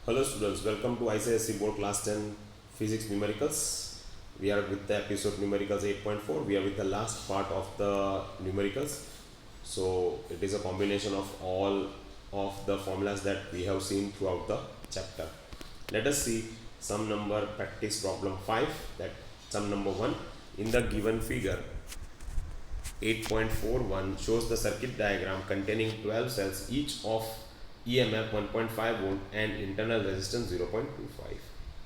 Hello students, welcome to ICSE Board Class 10 Physics Numericals. We are with the episode Numericals 8.4. We are with the last part of the numericals. So it is a combination of all of the formulas that we have seen throughout the chapter. Let us see sum number practice problem 5, that sum number 1. In the given figure 8.41 shows the circuit diagram containing 12 cells, each of EMF 1.5 volt and internal resistance 0.25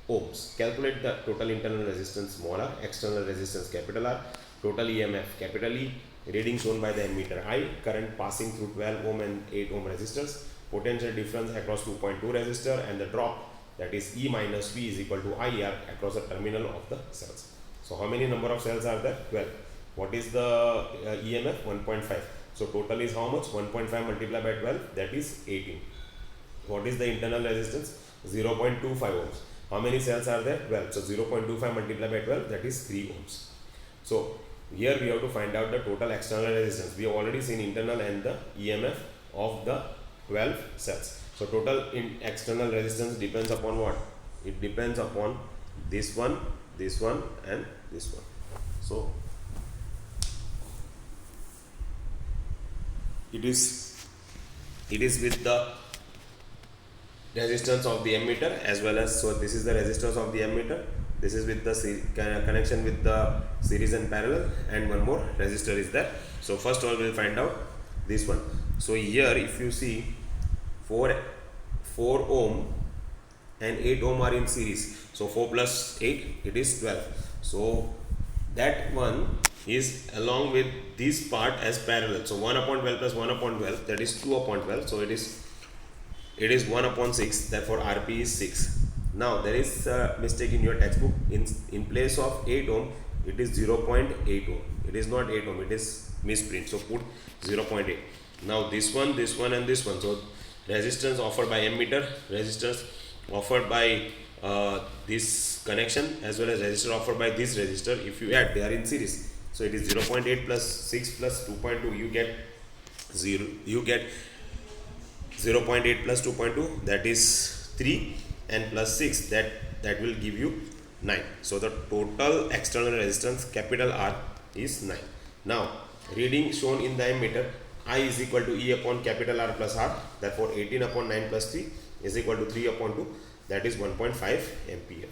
ohms. Calculate the total internal resistance small r, external resistance capital R, total EMF capital E, reading shown by the ammeter I, current passing through 12 ohm and 8 ohm resistors, potential difference across 2.2 resistor, and the drop, that is E minus V, is equal to IR across the terminal of the cells. So how many number of cells are there? 12. What is the EMF? 1.5. So total is how much? 1.5 multiplied by 12, that is 18. What is the internal resistance? 0.25 ohms. How many cells are there? 12. So 0.25 multiplied by 12, that is 3 ohms. So here we have to find out the total external resistance. We have already seen internal and the EMF of the 12 cells. So total in external resistance depends upon what? It depends upon this one and this one. So it is with the resistance of the ammeter as well as, so this is the resistance of the ammeter, this is with the connection with the series and parallel, and one more resistor is there. So first of all we will find out this one. So here if you see 4 ohm and 8 ohm are in series, so 4 plus 8, it is 12. So that one is along with this part as parallel. So 1 upon 12 plus 1 upon 12, that is 2 upon 12. So it is 1 upon 6, therefore RP is 6. Now there is a mistake in your textbook. In place of 8 ohm, it is 0.8 ohm. It is not 8 ohm, it is misprint. So put 0.8. Now this one and this one. So resistance offered by ammeter, resistance offered by this connection, as well as resistor offered by this resistor, if you add, they are in series. So it is 0.8 plus 6 plus 2.2, you get 0.8 plus 2.2, that is 3, and plus 6, that will give you 9. So the total external resistance capital R is 9. Now reading shown in the ammeter, I is equal to E upon capital R plus R, therefore 18 upon 9 plus 3 is equal to 3 upon 2, that is 1.5 ampere.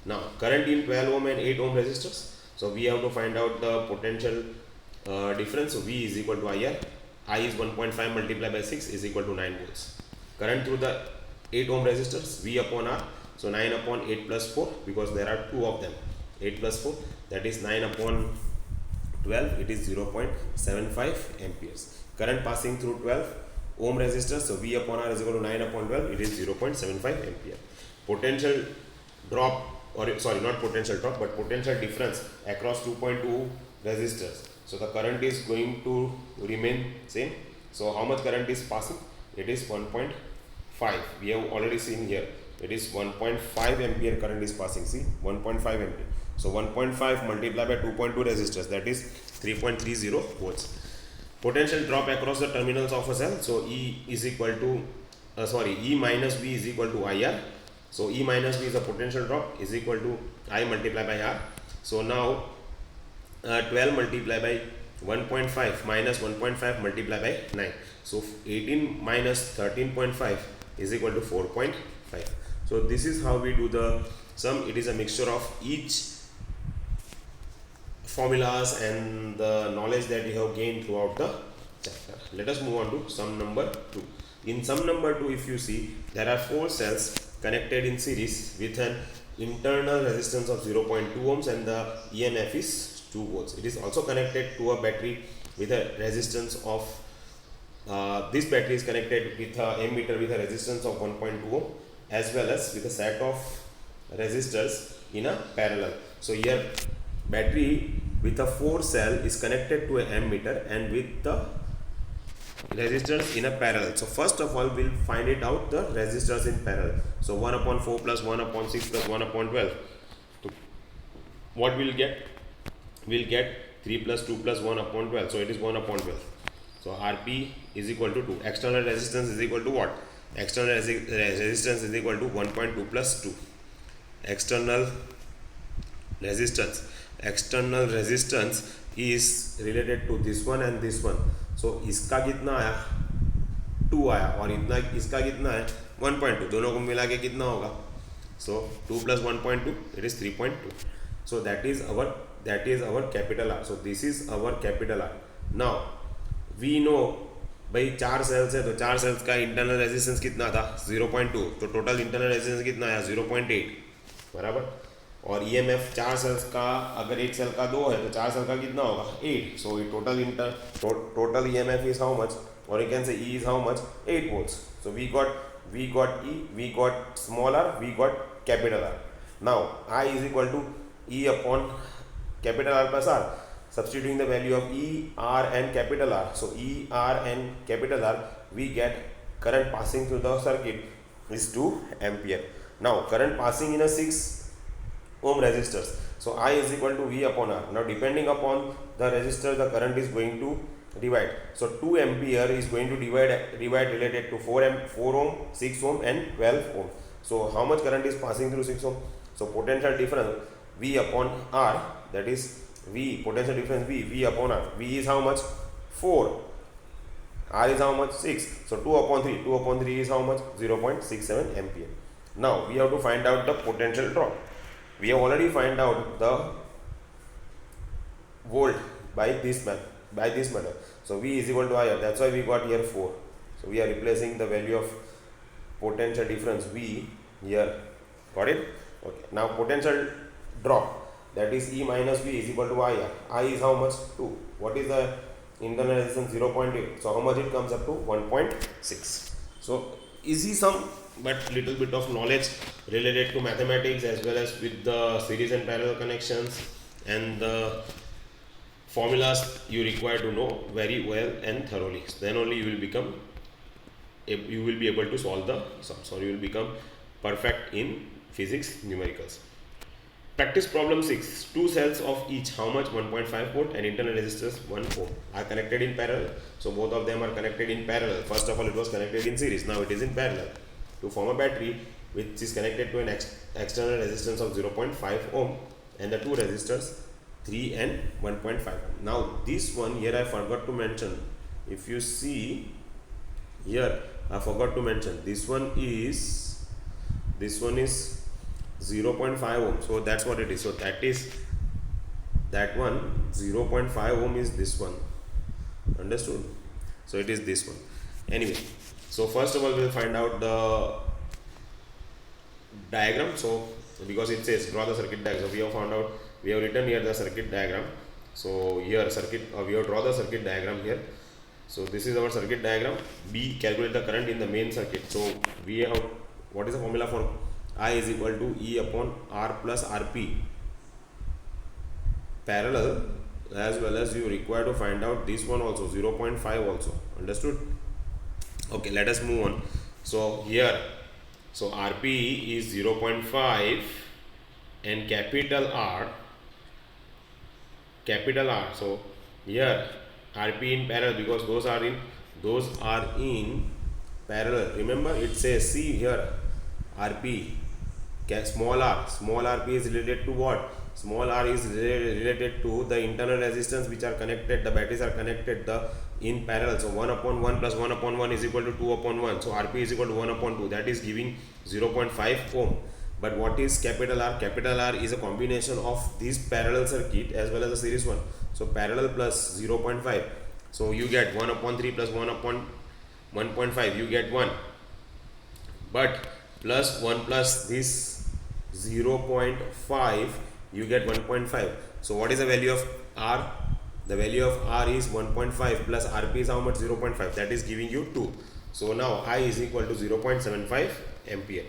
Now current in 12 ohm and 8 ohm resistors, so we have to find out the potential difference. So V is equal to IR. I is 1.5 multiplied by 6 is equal to 9 volts. Current through the 8 ohm resistors, V upon R, so 9 upon 8 plus 4, because there are 2 of them, 8 plus 4, that is 9 upon 12, it is 0.75 amperes. Current passing through 12 ohm resistors, so V upon R is equal to 9 upon 12, it is 0.75 ampere. Potential drop, or sorry, not potential drop, but potential difference across 2.2 resistors. So the current is going to remain same. So how much current is passing? It is 1.5. We have already seen here. It is 1.5 ampere current is passing. See, 1.5 ampere. So 1.5 multiplied by 2.2 resistors, that is 3.30 volts. Potential drop across the terminals of a cell. So E is equal to E minus V is equal to IR. So E minus V is a potential drop, is equal to I multiplied by R. So now 12 multiplied by 1.5 minus 1.5 multiplied by 9. So 18 minus 13.5 is equal to 4.5. So this is how we do the sum. It is a mixture of each formulas and the knowledge that you have gained throughout the chapter. Let us move on to sum number 2. In sum number 2, if you see, there are 4 cells connected in series with an internal resistance of 0.2 ohms and the EMF is 2 volts. It is also connected to a battery with a resistance of this battery is connected with a ammeter with a resistance of 1.2 ohm, as well as with a set of resistors in a parallel. So here battery with a 4 cell is connected to an ammeter and with the resistors in a parallel. So first of all we'll find it out the resistors in parallel. So 1 upon 4 plus 1 upon 6 plus 1 upon 12. So what we'll get? We'll get 3 plus 2 plus 1 upon 12. So it is 1 upon 12. So Rp is equal to 2. External resistance is equal to what? external resistance is equal to 1.2 plus 2. external external resistance is related to this one and this one. so इसका कितना आया 2 आया और इतना इसका कितना है 1.2, दोनों को मिला के कितना होगा. so 2 plus 1.2 it is 3.2. so that is our capital R. so this is our capital R. now we know भाई 4 सेल्स है तो 4 सेल्स का इंटरनल रेजिस्टेंस कितना था 0.2, तो टोटल इंटरनल रेजिस्टेंस कितना आया 0.8 बराबर. और ईएमएफ 4 सेल्स का अगर एक सेल का 2 है तो 4 सेल का कितना होगा 8. So total EMF is how much, और you can say E is how much 8 volts. So we got E, we got small r, we got capital R. now I is equal to E upon capital R plus R. substituting the value of E, R and capital R. so E, R and capital R, we get current passing through the circuit is 2 ampere. now current passing in a 6 ohm resistors. so I is equal to V upon R. now depending upon the resistor the current is going to divide. so 2 ampere is going to divide related to 4 ohm, 6 ohm and 12 ohm. so how much current is passing through 6 ohm? so potential difference V upon R, that is V, potential difference V upon R. V is how much 4, R is how much 6. so 2 upon 3 is how much 0.67 ampere. now we have to find out the potential drop. we have already find out the volt by this method. so V is equal to IR, that's why we got here 4. so we are replacing the value of potential difference V here. got it? okay. now potential drop, that is E minus V is equal to IR. I is how much 2. what is the internal resistance 0.8. so how much it comes up to 1.6. so easy sum, but little bit of knowledge related to mathematics as well as with the series and parallel connections and the formulas you require to know very well and thoroughly. then only you will be able to solve the sums, or you will become perfect in physics numericals. Practice problem 6. Two cells of each how much 1.5 volt and internal resistors 1 ohm are connected in parallel. so both of them are connected in parallel. first of all it was connected in series, now it is in parallel to form a battery which is connected to an external resistance of 0.5 ohm and the two resistors 3 and 1.5 ohm. now this one here I forgot to mention. if you see here I forgot to mention this one is 0.5 ohm. so that's what it is. so that one 0.5 ohm is this one. understood? so it is this one. anyway, so first of all we'll find out the diagram. so because it says draw the circuit diagram, so we have written here the circuit diagram. so here we have draw the circuit diagram here. so this is our circuit diagram. B, calculate the current in the main circuit. so we have, what is the formula for I is equal to E upon R plus RP parallel, as well as you require to find out this one also 0.5 also. understood? okay, let us move on. so here, so RP is 0.5 and capital R. so here RP in parallel, because those are in parallel. remember it says, see here RP small rp is related to what? small r is related to the internal resistance which are connected, the batteries are connected in parallel. so 1 upon 1 plus 1 upon 1 is equal to 2 upon 1. so RP is equal to 1 upon 2, that is giving 0.5 ohm. but what is capital R? capital R is a combination of this parallel circuit as well as the series one. so parallel plus 0.5, so you get 1 upon 3 plus 1 upon 1.5, you get 1, but plus 1 plus this 0.5, you get 1.5. so what is the value of R? the value of R is 1.5 plus RP is how much 0.5, that is giving you 2. so now I is equal to 0.75 ampere.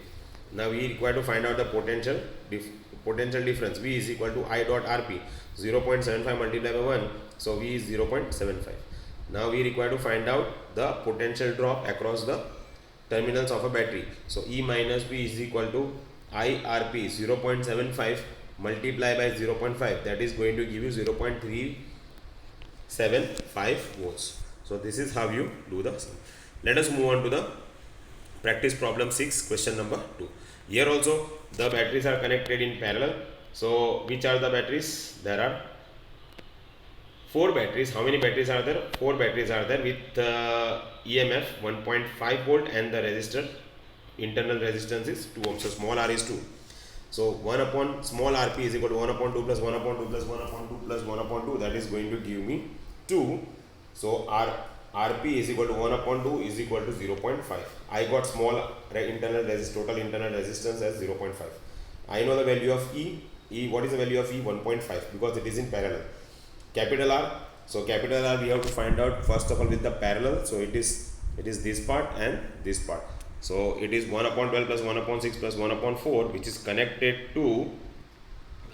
now we require to find out the potential difference. V is equal to I dot RP, 0.75 multiplied by 1, so V is 0.75. now we require to find out the potential drop across the terminals of a battery. so E minus V is equal to IRP 0.75 multiplied by 0.5, that is going to give you 0.375 volts. so this is how you do the sum. Let us move on to the Practice problem 6, question number 2. Here also the batteries are connected in parallel. So which are the batteries? There are 4 batteries. How many batteries are there? 4 batteries are there with EMF 1.5 volt and the resistor internal resistance is 2 ohm. So small r is 2. So 1 upon small rp is equal to 1 upon 2 plus 1 upon 2 plus 1 upon 2 plus 1 upon 2, that is going to give me 2. So rp is equal to 1 upon 2 is equal to 0.5. I got small total internal resistance as 0.5. I know the value of E. What is the value of E? 1.5, because it is in parallel. Capital R. So capital R we have to find out first of all with the parallel. So it is this part and this part. So it is 1 upon 12 plus 1 upon 6 plus 1 upon 4, which is connected to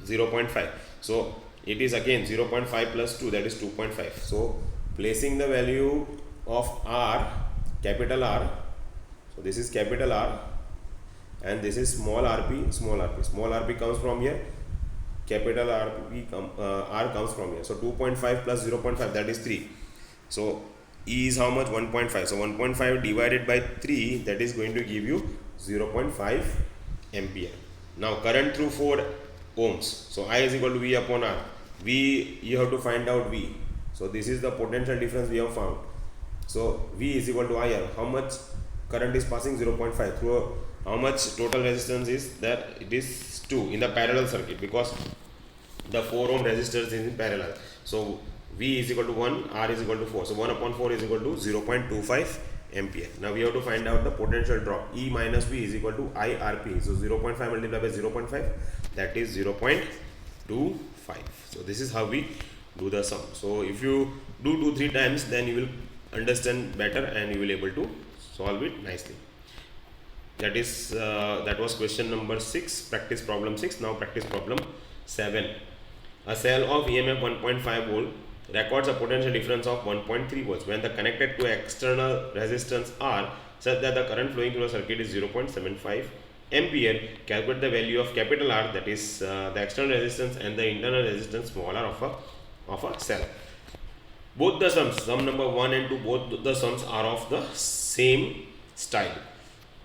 0.5. So it is again 0.5 plus 2, that is 2.5. So placing the value of R, capital R. So this is capital R and this is small rp, small rp. Small rp comes from here, capital R comes from here. So 2.5 plus 0.5, that is 3. So E is how much? 1.5. So 1.5 divided by 3, that is going to give you 0.5 ampere. Now current through 4 ohms. So I is equal to V upon R. V, you have to find out V. So this is the potential difference we have found. So V is equal to IR. How much current is passing? 0.5 through how much total resistance is there? It is 2 in the parallel circuit, because the 4 ohm resistors is in parallel. So V is equal to 1, R is equal to 4. So 1 upon 4 is equal to 0.25 ampere. Now we have to find out the potential drop. E minus V is equal to IRP. So 0.5 multiplied by 0.5, that is 0.25. So this is how we do the sum. So if you do 2-3 times, then you will understand better and you will able to solve it nicely. That is that was question number 6, practice problem 6. Now practice problem 7. A cell of EMF 1.5 volt records a potential difference of 1.3 volts when the connected to external resistance R such that the current flowing through the circuit is 0.75 ampere. Calculate the value of capital R, that is the external resistance, and the internal resistance small r of a cell. Both the sums, sum number 1 and 2, both the sums are of the same style,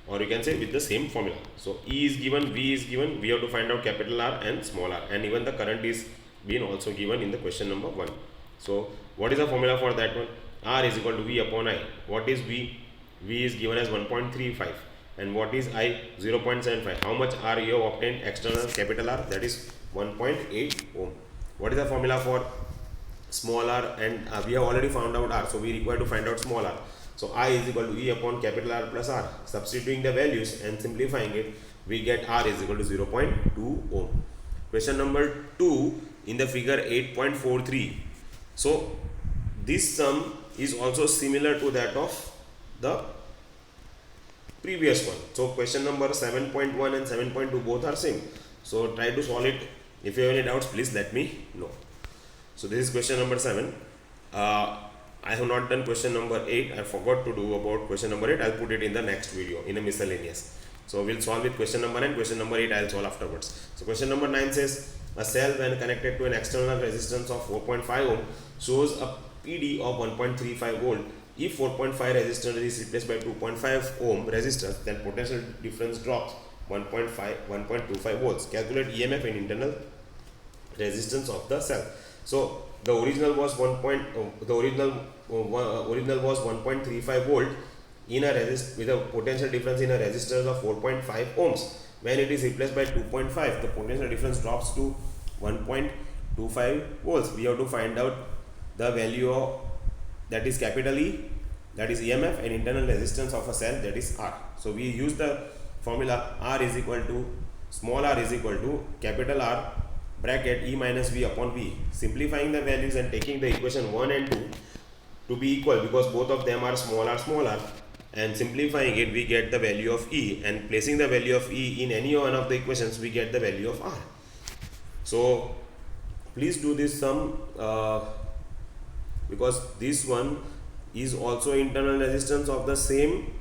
or you can say with the same formula. So E is given, V is given, we have to find out capital R and small r, and even the current is been also given in the question number 1. So what is the formula for that one? R is equal to V upon I. What is V? V is given as 1.35, and what is I? 0.75. How much R you have obtained? External capital R, that is 1.8 ohm. What is the formula for small r? And we have already found out R, so we require to find out small r. So I is equal to E upon capital R plus R. Substituting the values and simplifying it, we get R is equal to 0.2 ohm. Question number 2 in the figure 8.43. So this sum is also similar to that of the previous one. So question number 7.1 and 7.2 both are same. So try to solve it. If you have any doubts, please let me know. So this is question number 7. I have not done question number 8. I forgot to do about question number 8. I'll put it in the next video in a miscellaneous. So we'll solve with question number 9. Question number 8 I'll solve afterwards. So question number 9 says a cell when connected to an external resistance of 4.5 ohm shows a PD of 1.35 volt. If 4.5 resistor is replaced by 2.5 ohm resistance, then potential difference drops 1.25 volts. Calculate EMF and internal resistance of the cell. So the original was 1.35 volt in a with a potential difference in a resistance of 4.5 ohms. When it is replaced by 2.5, the potential difference drops to 1.25 volts. We have to find out the value of, that is capital E, that is EMF, and internal resistance of a cell, that is R. So we use the formula R is equal to small r is equal to capital R bracket E minus V upon V. Simplifying the values and taking the equation 1 and 2 to be equal, because both of them are small r, and simplifying it, we get the value of E, and placing the value of E in any one of the equations, we get the value of R. So please do this sum, because this one is also internal resistance of the same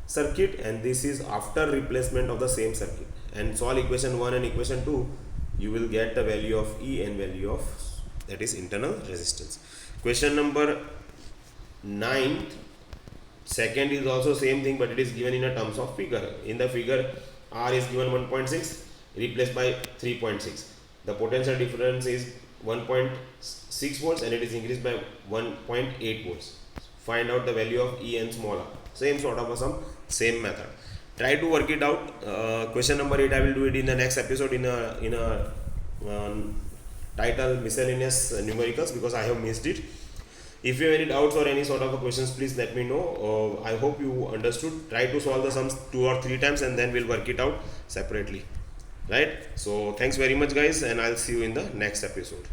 circuit, and this is after replacement of the same circuit. And solve equation 1 and equation 2, you will get the value of E and value of, that is internal resistance. Question number 9 Second is also same thing, but it is given in a terms of figure. In the figure, R is given 1.6, replaced by 3.6. The potential difference is 1.6 volts and it is increased by 1.8 volts. Find out the value of E and small r. Same sort of a sum, same method. Try to work it out. Question number 8 I will do it in the next episode in a title miscellaneous numericals, because I have missed it. If you have any doubts or any sort of questions, please let me know. I hope you understood. Try to solve the sums 2 or 3 times and then we'll work it out separately. Right? So thanks very much guys, and I'll see you in the next episode.